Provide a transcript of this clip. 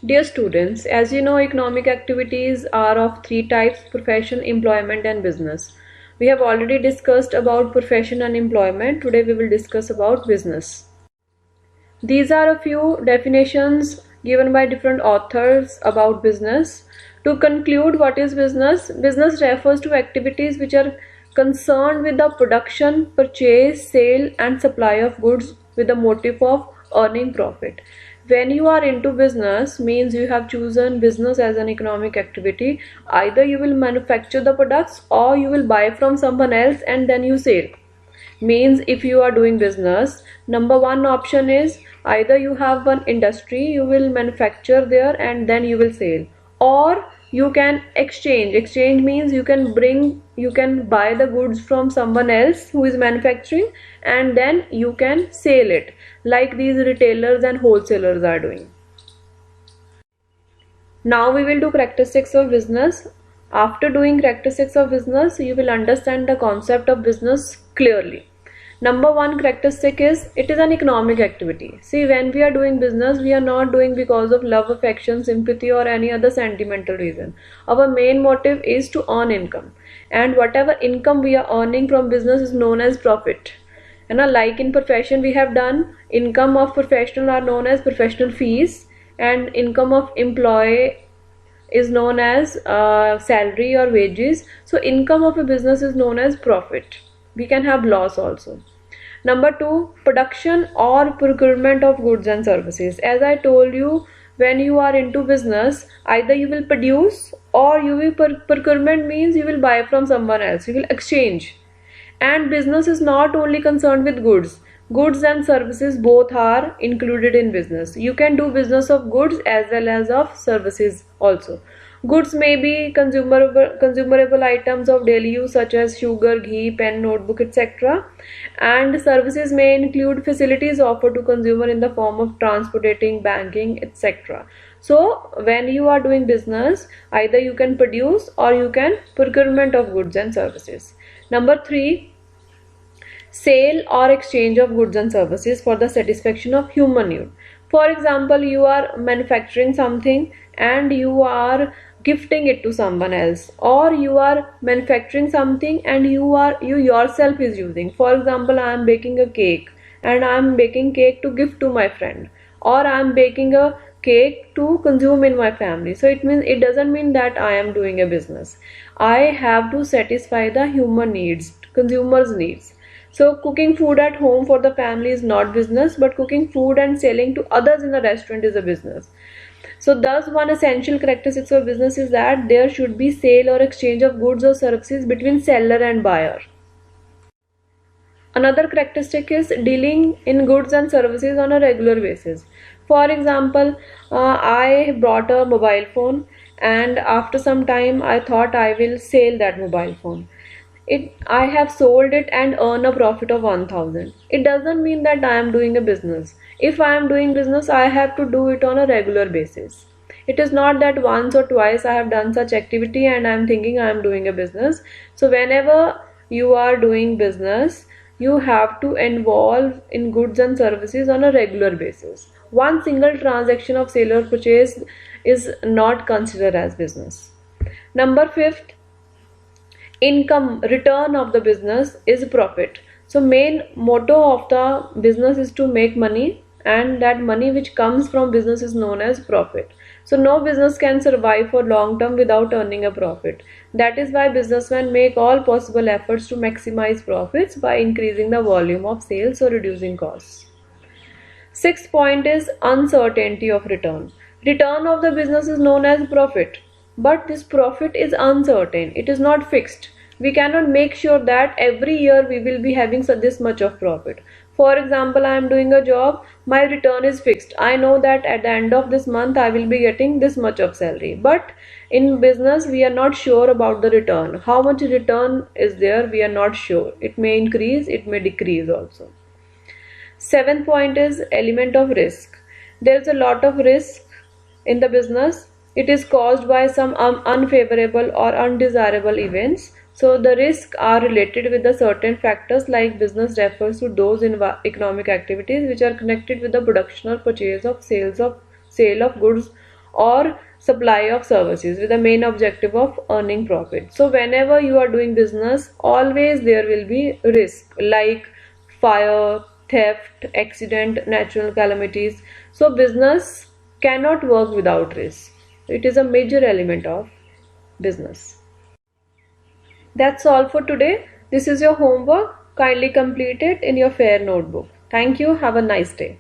Dear students, as you know, economic activities are of three types: profession, employment, and business. We have already discussed about profession and employment. Today we will discuss about business. These are a few definitions given by different authors about business. To conclude, what is business? Business refers to activities which are concerned with the production, purchase, sale, and supply of goods with the motive of earning profit. When you are into business, means you have chosen business as an economic activity. Either you will manufacture the products or you will buy from someone else and then you sell. Means if you are doing business, number one option is either you have one industry, you will manufacture there and then you will sell, or you can exchange means you can buy the goods from someone else who is manufacturing and then you can sell it, like these retailers and wholesalers are doing. Now we will do characteristics of business. After doing characteristics of business, you will understand the concept of business clearly. Number one characteristic is it is an economic activity. See, when we are doing business, we are not doing because of love, affection, sympathy, or any other sentimental reason. Our main motive is to earn income, and whatever income we are earning from business is known as profit. And like in profession, we have done income of professional are known as professional fees, and income of employee is known as salary or wages. So income of a business is known as profit. We can have loss also. Number two, production or procurement of goods and services. As I told you, when you are into business, either you will produce or you will procurement means you will buy from someone else, you will exchange. And business is not only concerned with goods. Goods and services both are included in business. You can do business of goods as well as of services also. Goods may be consumable items of daily use such as sugar, ghee, pen, notebook, etc. And services may include facilities offered to consumer in the form of transporting, banking, etc. So when you are doing business, either you can produce or you can procurement of goods and services. Number three, sale or exchange of goods and services for the satisfaction of human need. For example, you are manufacturing something and you are gifting it to someone else, or you are manufacturing something and you yourself is using. For example, I am baking a cake and I am baking cake to gift to my friend, or I am baking a cake to consume in my family. So it doesn't mean that I am doing a business. I have to satisfy the human needs, consumers needs. So cooking food at home for the family is not business, but cooking food and selling to others in a restaurant is a business. So thus one essential characteristic of business is that there should be sale or exchange of goods or services between seller and buyer. Another characteristic is dealing in goods and services on a regular basis. For example, I bought a mobile phone and after some time I thought I will sell that mobile phone. I have sold it and earn a profit of 1000. It doesn't mean that I am doing a business. If I am doing business, I have to do it on a regular basis. It is not that once or twice I have done such activity and I am thinking I am doing a business. So whenever you are doing business, you have to involve in goods and services on a regular basis. One single transaction of sale or purchase is not considered as business. Number fifth, income return of the business is profit. So main motto of the business is to make money, and that money which comes from business is known as profit. So no business can survive for long term without earning a profit. That is why businessmen make all possible efforts to maximize profits by increasing the volume of sales or reducing costs. Sixth point is uncertainty of return. Return of the business is known as profit, but this profit is uncertain. It is not fixed. We cannot make sure that every year we will be having this much of profit. For example, I am doing a job, my return is fixed. I know that at the end of this month I will be getting this much of salary. But in business we are not sure about the return. How much return is there, we are not sure. It may increase, it may decrease also. Seventh point is element of risk. There is a lot of risk in the business. It is caused by some unfavorable or undesirable events. So the risks are related with the certain factors, like business refers to those economic activities which are connected with the production or purchase of sale of goods or supply of services with the main objective of earning profit. So whenever you are doing business, always there will be risk like fire, theft, accident, natural calamities. So business cannot work without risk. It is a major element of business. That's all for today. This is your homework. Kindly complete it in your fair notebook. Thank you. Have a nice day.